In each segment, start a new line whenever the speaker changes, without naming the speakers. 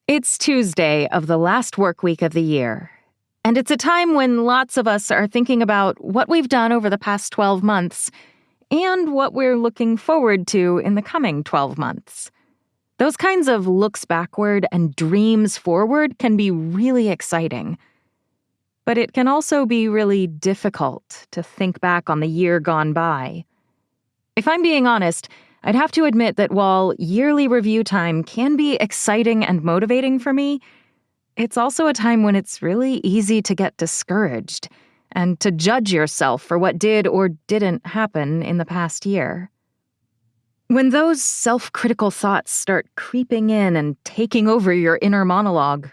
It's Tuesday of the last work week of the year, and it's a time when lots of us are thinking about what we've done over the past 12 months and what we're looking forward to in the coming 12 months. Those kinds of looks backward and dreams forward can be really exciting. But it can also be really difficult to think back on the year gone by. If I'm being honest, I'd have to admit that while yearly review time can be exciting and motivating for me, it's also a time when it's really easy to get discouraged and to judge yourself for what did or didn't happen in the past year. When those self-critical thoughts start creeping in and taking over your inner monologue,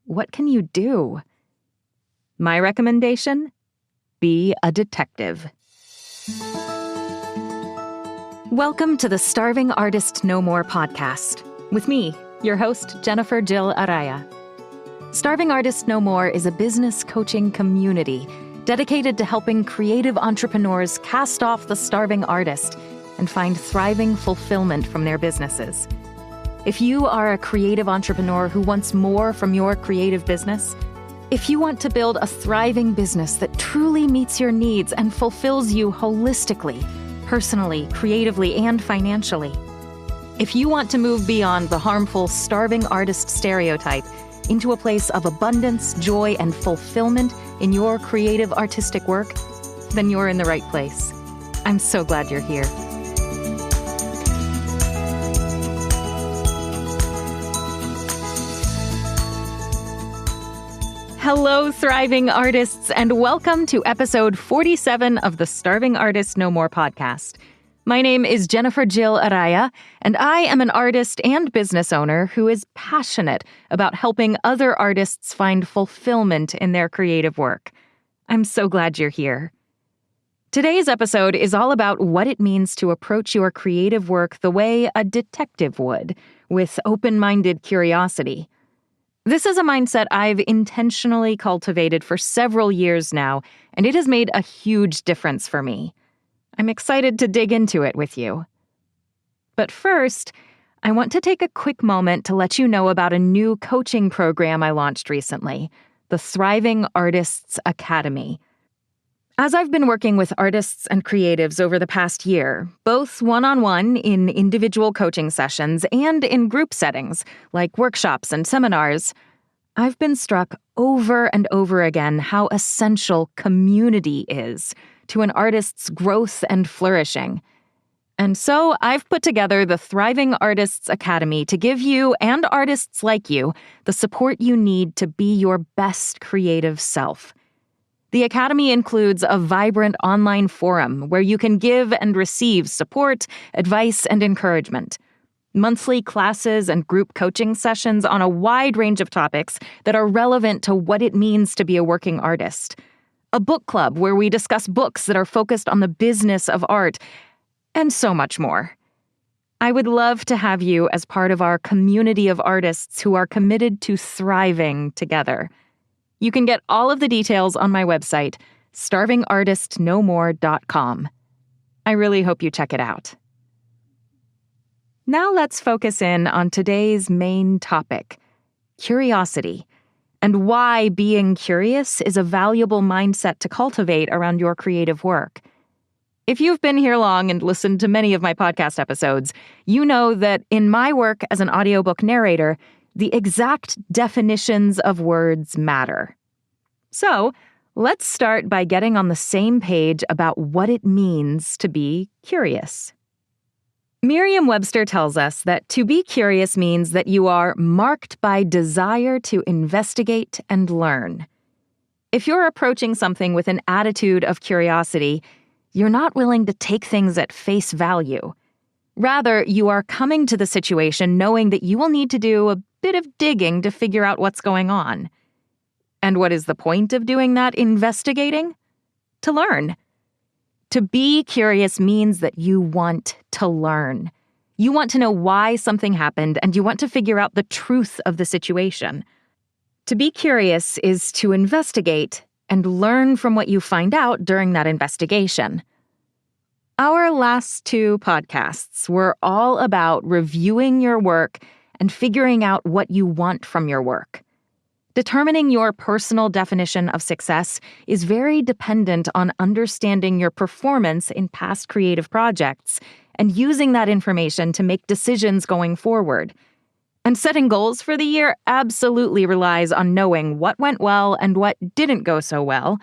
what can you do? My recommendation? Be a detective. Welcome to the Starving Artist No More podcast, with me, your host, Jennifer Jill Araya. Starving Artist No More is a business coaching community dedicated to helping creative entrepreneurs cast off the starving artist and find thriving fulfillment from their businesses. If you are a creative entrepreneur who wants more from your creative business, if you want to build a thriving business that truly meets your needs and fulfills you holistically, personally, creatively, and financially. If you want to move beyond the harmful starving artist stereotype into a place of abundance, joy, and fulfillment in your creative artistic work, then you're in the right place. I'm so glad you're here. Hello, thriving artists, and welcome to episode 47 of the Starving Artist No More podcast. My name is Jennifer Jill Araya, and I am an artist and business owner who is passionate about helping other artists find fulfillment in their creative work. I'm so glad you're here. Today's episode is all about what it means to approach your creative work the way a detective would, with open-minded curiosity. This is a mindset I've intentionally cultivated for several years now, and it has made a huge difference for me. I'm excited to dig into it with you. But first, I want to take a quick moment to let you know about a new coaching program I launched recently, the Thriving Artists Academy. As I've been working with artists and creatives over the past year, both one-on-one in individual coaching sessions and in group settings, like workshops and seminars, I've been struck over and over again how essential community is to an artist's growth and flourishing. And so I've put together the Thriving Artists Academy to give you and artists like you the support you need to be your best creative self. The Academy includes a vibrant online forum where you can give and receive support, advice, and encouragement. Monthly classes and group coaching sessions on a wide range of topics that are relevant to what it means to be a working artist. A book club where we discuss books that are focused on the business of art, and so much more. I would love to have you as part of our community of artists who are committed to thriving together. You can get all of the details on my website, starvingartistnomore.com. I really hope you check it out. Now let's focus in on today's main topic, curiosity, and why being curious is a valuable mindset to cultivate around your creative work. If you've been here long and listened to many of my podcast episodes, you know that in my work as an audiobook narrator, the exact definitions of words matter. So, let's start by getting on the same page about what it means to be curious. Merriam-Webster tells us that to be curious means that you are marked by desire to investigate and learn. If you're approaching something with an attitude of curiosity, you're not willing to take things at face value. Rather, you are coming to the situation knowing that you will need to do a bit of digging to figure out what's going on. And what is the point of doing that investigating? To learn. To be curious means that you want to learn. You want to know why something happened, and you want to figure out the truth of the situation. To be curious is to investigate and learn from what you find out during that investigation. Our last two podcasts were all about reviewing your work and figuring out what you want from your work. Determining your personal definition of success is very dependent on understanding your performance in past creative projects and using that information to make decisions going forward. And setting goals for the year absolutely relies on knowing what went well and what didn't go so well,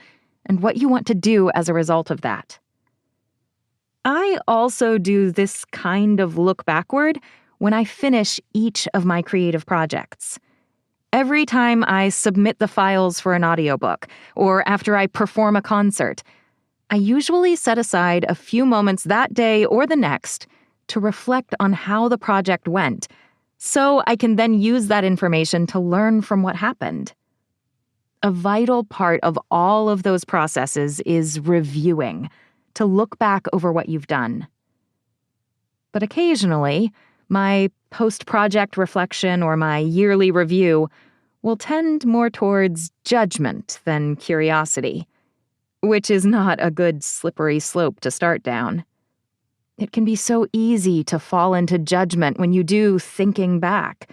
and what you want to do as a result of that. I also do this kind of look backward when I finish each of my creative projects. Every time I submit the files for an audiobook, or after I perform a concert, I usually set aside a few moments that day or the next to reflect on how the project went, so I can then use that information to learn from what happened. A vital part of all of those processes is reviewing, to look back over what you've done. But occasionally, my post-project reflection or my yearly review will tend more towards judgment than curiosity, which is not a good slippery slope to start down. It can be so easy to fall into judgment when you do thinking back,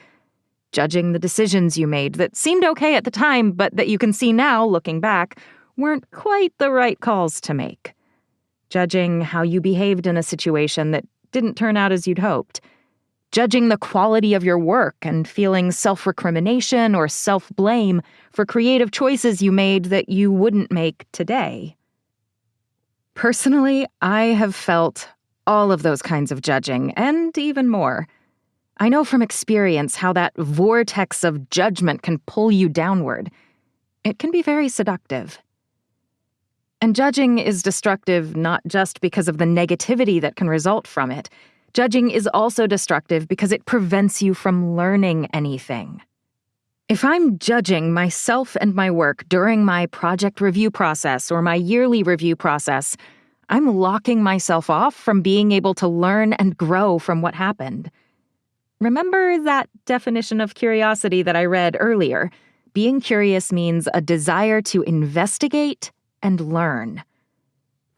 judging the decisions you made that seemed okay at the time, but that you can see now, looking back, weren't quite the right calls to make. Judging how you behaved in a situation that didn't turn out as you'd hoped. Judging the quality of your work and feeling self-recrimination or self-blame for creative choices you made that you wouldn't make today. Personally, I have felt all of those kinds of judging, and even more. I know from experience how that vortex of judgment can pull you downward. It can be very seductive. And judging is destructive not just because of the negativity that can result from it. Judging is also destructive because it prevents you from learning anything. If I'm judging myself and my work during my project review process or my yearly review process, I'm locking myself off from being able to learn and grow from what happened. Remember that definition of curiosity that I read earlier? Being curious means a desire to investigate and learn.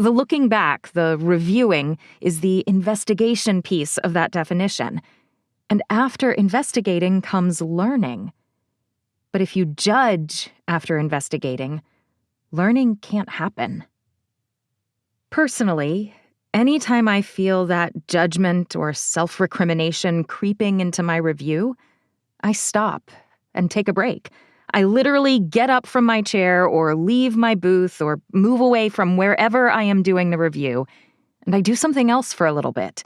The looking back, the reviewing, is the investigation piece of that definition. And after investigating comes learning. But if you judge after investigating, learning can't happen. Personally, anytime I feel that judgment or self-recrimination creeping into my review, I stop and take a break. I literally get up from my chair or leave my booth or move away from wherever I am doing the review, and I do something else for a little bit.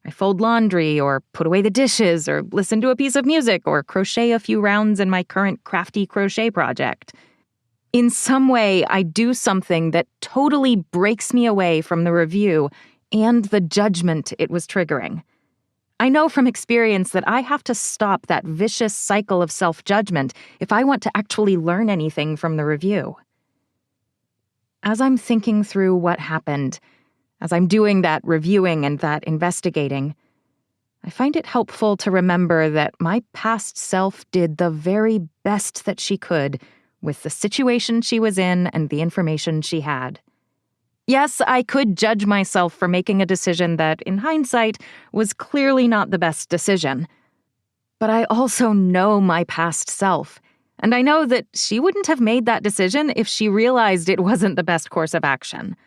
I fold laundry or put away the dishes or listen to a piece of music or crochet a few rounds in my current crafty crochet project. In some way, I do something that totally breaks me away from the review and the judgment it was triggering. I know from experience that I have to stop that vicious cycle of self-judgment if I want to actually learn anything from the review. As I'm thinking through what happened, as I'm doing that reviewing and that investigating, I find it helpful to remember that my past self did the very best that she could with the situation she was in and the information she had. Yes, I could judge myself for making a decision that, in hindsight, was clearly not the best decision. But I also know my past self, and I know that she wouldn't have made that decision if she realized it wasn't the best course of action.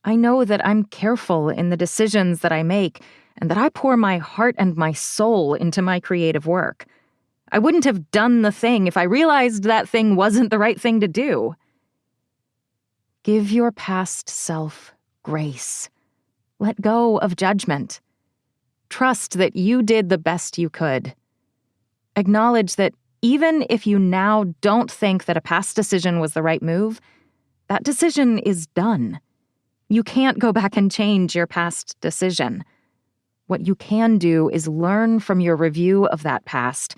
I know that I'm careful in the decisions that I make, and that I pour my heart and my soul into my creative work. I wouldn't have done the thing if I realized that thing wasn't the right thing to do. Give your past self grace. Let go of judgment. Trust that you did the best you could. Acknowledge that even if you now don't think that a past decision was the right move, that decision is done. You can't go back and change your past decision. What you can do is learn from your review of that past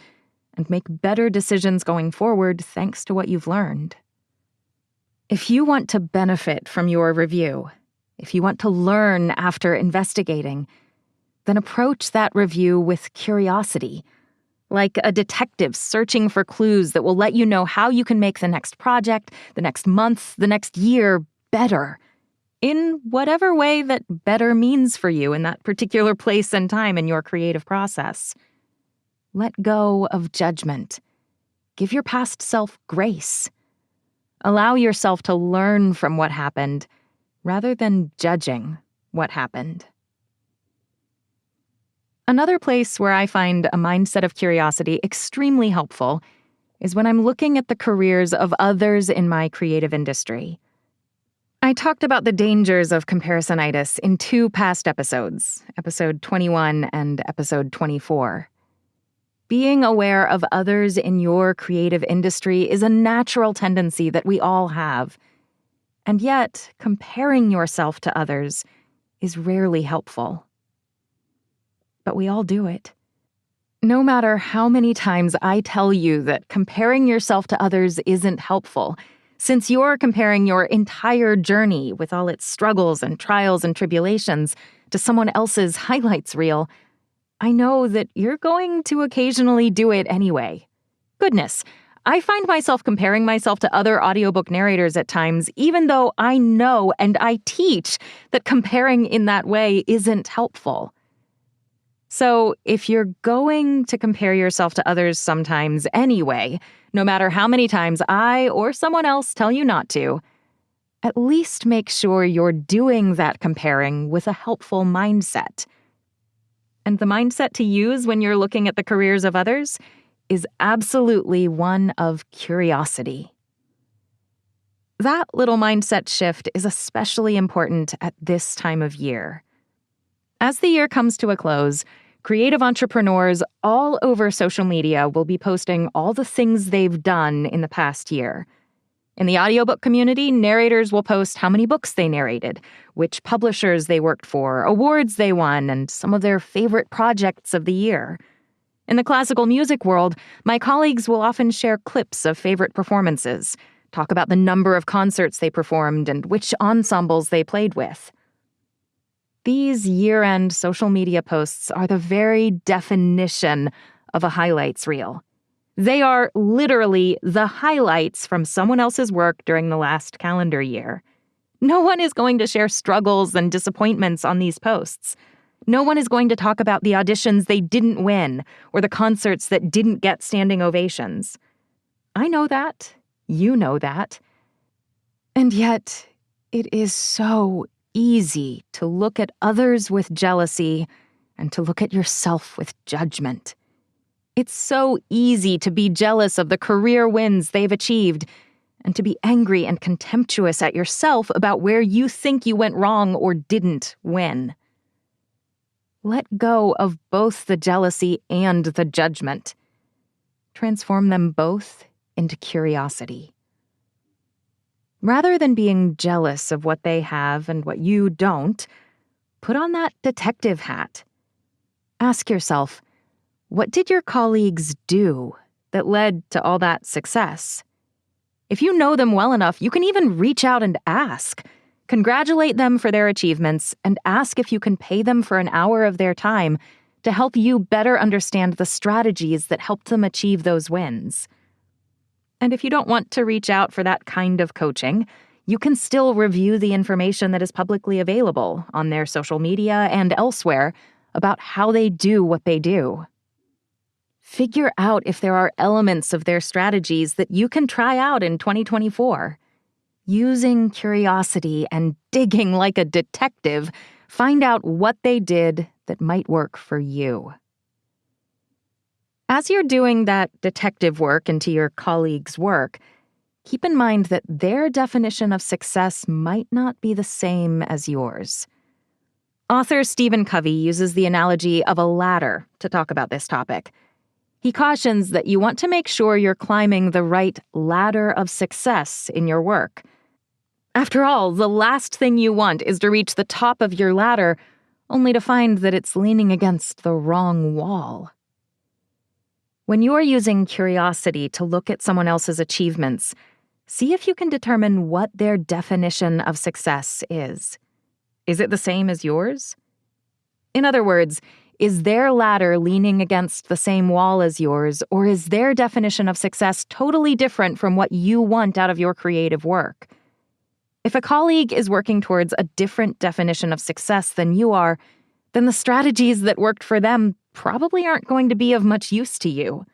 and make better decisions going forward thanks to what you've learned. If you want to benefit from your review, if you want to learn after investigating, then approach that review with curiosity, like a detective searching for clues that will let you know how you can make the next project, the next month, the next year better, in whatever way that better means for you in that particular place and time in your creative process. Let go of judgment. Give your past self grace. Allow yourself to learn from what happened rather than judging what happened. Another place where I find a mindset of curiosity extremely helpful is when I'm looking at the careers of others in my creative industry. I talked about the dangers of comparisonitis in 2 past episodes, episode 21 and episode 24. Being aware of others in your creative industry is a natural tendency that we all have. And yet, comparing yourself to others is rarely helpful. But we all do it. No matter how many times I tell you that comparing yourself to others isn't helpful, since you're comparing your entire journey with all its struggles and trials and tribulations to someone else's highlights reel, I know that you're going to occasionally do it anyway. Goodness, I find myself comparing myself to other audiobook narrators at times, even though I know and I teach that comparing in that way isn't helpful. So, if you're going to compare yourself to others sometimes anyway, no matter how many times I or someone else tell you not to, at least make sure you're doing that comparing with a helpful mindset. And the mindset to use when you're looking at the careers of others is absolutely one of curiosity. That little mindset shift is especially important at this time of year. As the year comes to a close, creative entrepreneurs all over social media will be posting all the things they've done in the past year. In the audiobook community, narrators will post how many books they narrated, which publishers they worked for, awards they won, and some of their favorite projects of the year. In the classical music world, my colleagues will often share clips of favorite performances, talk about the number of concerts they performed and which ensembles they played with. These year-end social media posts are the very definition of a highlights reel. They are literally the highlights from someone else's work during the last calendar year. No one is going to share struggles and disappointments on these posts. No one is going to talk about the auditions they didn't win or the concerts that didn't get standing ovations. I know that. You know that. And yet, it is so easy to look at others with jealousy and to look at yourself with judgment. It's so easy to be jealous of the career wins they've achieved and to be angry and contemptuous at yourself about where you think you went wrong or didn't win. Let go of both the jealousy and the judgment. Transform them both into curiosity. Rather than being jealous of what they have and what you don't, put on that detective hat. Ask yourself, what did your colleagues do that led to all that success? If you know them well enough, you can even reach out and ask. Congratulate them for their achievements and ask if you can pay them for an hour of their time to help you better understand the strategies that helped them achieve those wins. And if you don't want to reach out for that kind of coaching, you can still review the information that is publicly available on their social media and elsewhere about how they do what they do. Figure out if there are elements of their strategies that you can try out in 2024. Using curiosity and digging like a detective, find out what they did that might work for you. As you're doing that detective work into your colleagues' work, keep in mind that their definition of success might not be the same as yours. Author Stephen Covey uses the analogy of a ladder to talk about this topic. He cautions that you want to make sure you're climbing the right ladder of success in your work. After all, the last thing you want is to reach the top of your ladder only to find that it's leaning against the wrong wall. When you're using curiosity to look at someone else's achievements, see if you can determine what their definition of success is. Is it the same as yours? In other words, is their ladder leaning against the same wall as yours, or is their definition of success totally different from what you want out of your creative work? If a colleague is working towards a different definition of success than you are, then the strategies that worked for them probably aren't going to be of much use to you.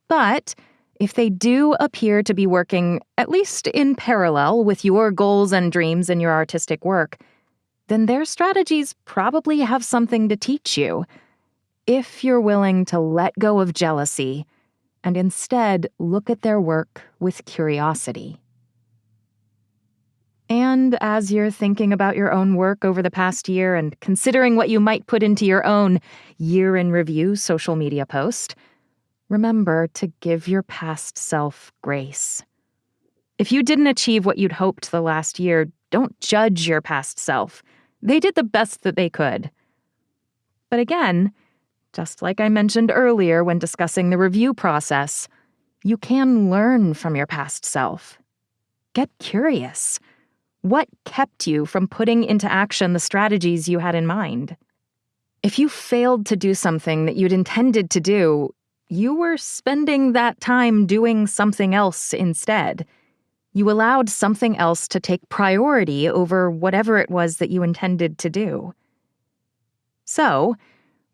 But if they do appear to be working, at least in parallel with your goals and dreams in your artistic work, then their strategies probably have something to teach you, if you're willing to let go of jealousy and instead look at their work with curiosity. And as you're thinking about your own work over the past year and considering what you might put into your own year in review social media post, remember to give your past self grace. If you didn't achieve what you'd hoped the last year, don't judge your past self. They did the best that they could. But again, just like I mentioned earlier when discussing the review process, you can learn from your past self. Get curious. What kept you from putting into action the strategies you had in mind? If you failed to do something that you'd intended to do, you were spending that time doing something else instead. You allowed something else to take priority over whatever it was that you intended to do. So,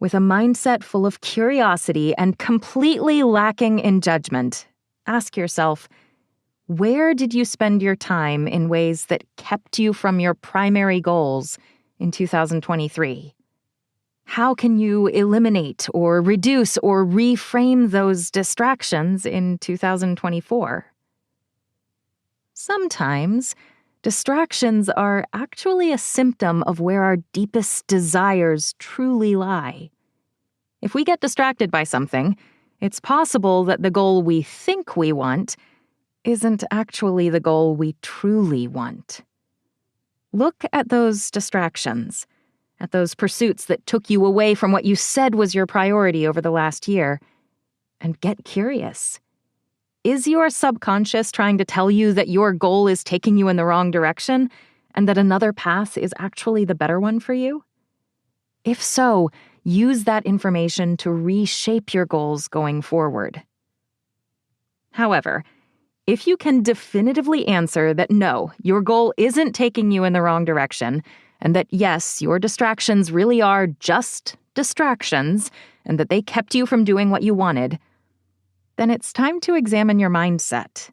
with a mindset full of curiosity and completely lacking in judgment, ask yourself, where did you spend your time in ways that kept you from your primary goals in 2023? How can you eliminate or reduce or reframe those distractions in 2024? Sometimes, distractions are actually a symptom of where our deepest desires truly lie. If we get distracted by something, it's possible that the goal we think we want isn't actually the goal we truly want. Look at those distractions, at those pursuits that took you away from what you said was your priority over the last year, and get curious. Is your subconscious trying to tell you that your goal is taking you in the wrong direction and that another path is actually the better one for you? If so, use that information to reshape your goals going forward. However, if you can definitively answer that no, your goal isn't taking you in the wrong direction, and that yes, your distractions really are just distractions, and that they kept you from doing what you wanted, then it's time to examine your mindset.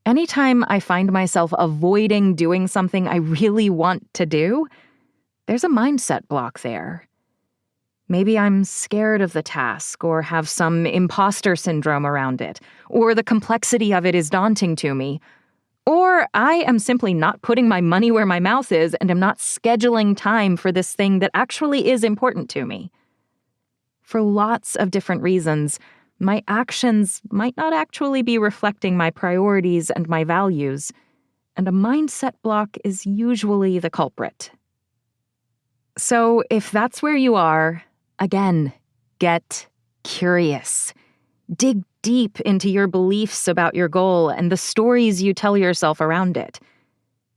Anytime I find myself avoiding doing something I really want to do, there's a mindset block there. Maybe I'm scared of the task or have some imposter syndrome around it, or the complexity of it is daunting to me, or I am simply not putting my money where my mouth is and am not scheduling time for this thing that actually is important to me. For lots of different reasons, my actions might not actually be reflecting my priorities and my values, and a mindset block is usually the culprit. So if that's where you are, again, get curious. Dig deep into your beliefs about your goal and the stories you tell yourself around it.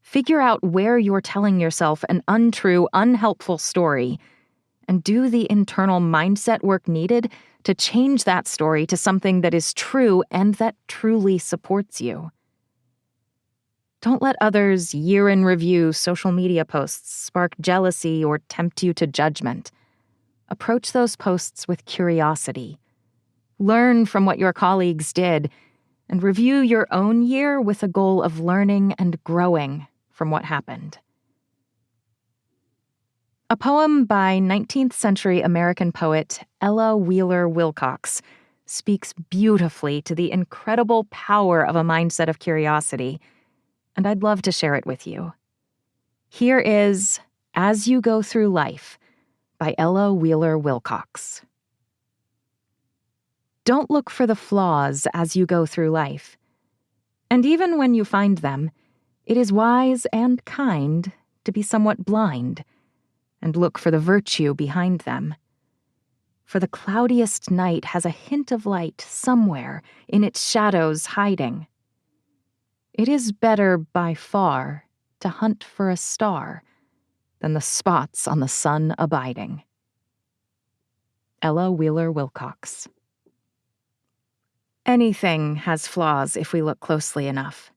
Figure out where you're telling yourself an untrue, unhelpful story, and do the internal mindset work needed to change that story to something that is true and that truly supports you. Don't let others' year-in-review social media posts spark jealousy or tempt you to judgment. Approach those posts with curiosity. Learn from what your colleagues did, and review your own year with a goal of learning and growing from what happened. A poem by 19th century American poet Ella Wheeler Wilcox speaks beautifully to the incredible power of a mindset of curiosity, and I'd love to share it with you. Here is As You Go Through Life by Ella Wheeler Wilcox. Don't look for the flaws as you go through life. And even when you find them, it is wise and kind to be somewhat blind and look for the virtue behind them. For the cloudiest night has a hint of light somewhere in its shadows hiding. It is better by far to hunt for a star than the spots on the sun abiding. Ella Wheeler Wilcox. Anything has flaws if we look closely enough.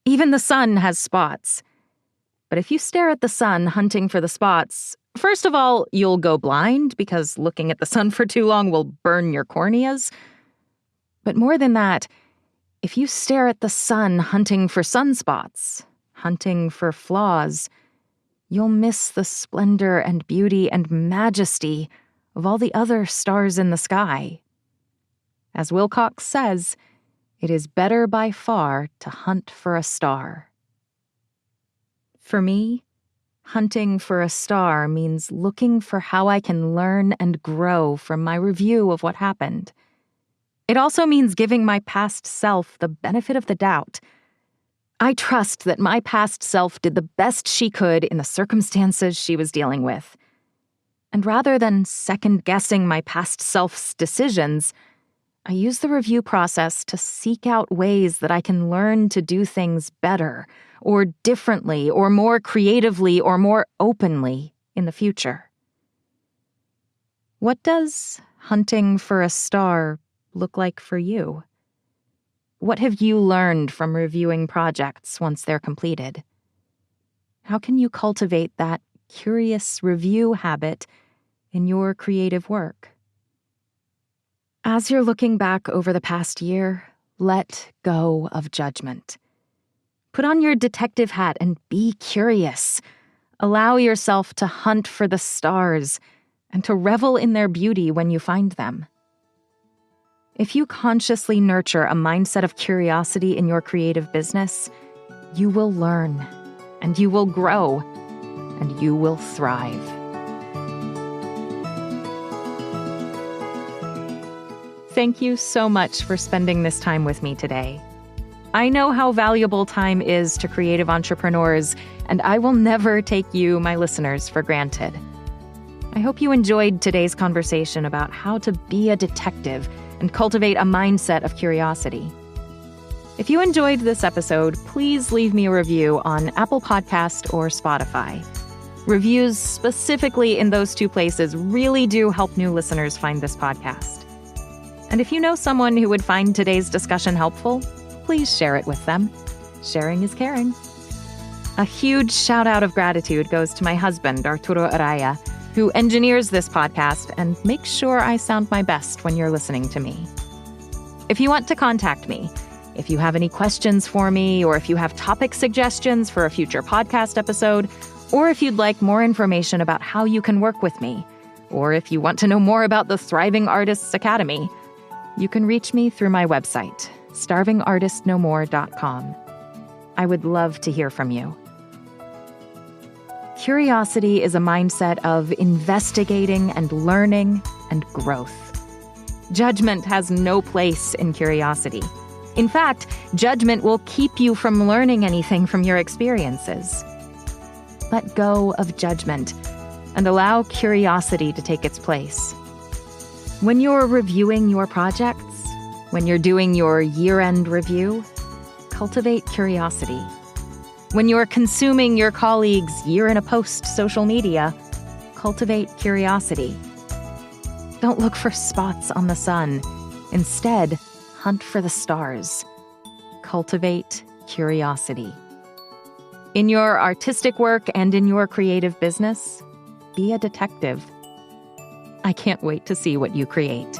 Even the sun has spots. But if you stare at the sun hunting for the spots, First of all, you'll go blind because looking at the sun for too long will burn your corneas. But more than that, if you stare at the sun hunting for sunspots, hunting for flaws, you'll miss the splendor and beauty and majesty of all the other stars in the sky. As Wilcox says, it is better by far to hunt for a star. For me, hunting for a star means looking for how I can learn and grow from my review of what happened. It also means giving my past self the benefit of the doubt. I trust that my past self did the best she could in the circumstances she was dealing with. And rather than second-guessing my past self's decisions, I use the review process to seek out ways that I can learn to do things better, or differently, or more creatively, or more openly in the future. What does hunting for a star look like for you? What have you learned from reviewing projects once they're completed? How can you cultivate that curious review habit in your creative work? As you're looking back over the past year, let go of judgment. Put on your detective hat and be curious. Allow yourself to hunt for the stars and to revel in their beauty when you find them. If you consciously nurture a mindset of curiosity in your creative business, you will learn, and you will grow, and you will thrive. Thank you so much for spending this time with me today. I know how valuable time is to creative entrepreneurs, and I will never take you, my listeners, for granted. I hope you enjoyed today's conversation about how to be a detective and cultivate a mindset of curiosity. If you enjoyed this episode, please leave me a review on Apple Podcast or Spotify. Reviews specifically in those two places really do help new listeners find this podcast. And if you know someone who would find today's discussion helpful, please share it with them. Sharing is caring. A huge shout out of gratitude goes to my husband, Arturo Araya, who engineers this podcast and makes sure I sound my best when you're listening to me. If you want to contact me, if you have any questions for me, or if you have topic suggestions for a future podcast episode, or if you'd like more information about how you can work with me, or if you want to know more about the Thriving Artists Academy, you can reach me through my website, starvingartistnomore.com. I would love to hear from you. Curiosity is a mindset of investigating and learning and growth. Judgment has no place in curiosity. In fact, judgment will keep you from learning anything from your experiences. Let go of judgment and allow curiosity to take its place. When you're reviewing your projects, when you're doing your year-end review, cultivate curiosity. When you're consuming your colleagues' year-in-a-post social media, cultivate curiosity. Don't look for spots on the sun. Instead, hunt for the stars. Cultivate curiosity. In your artistic work and in your creative business, be a detective. I can't wait to see what you create.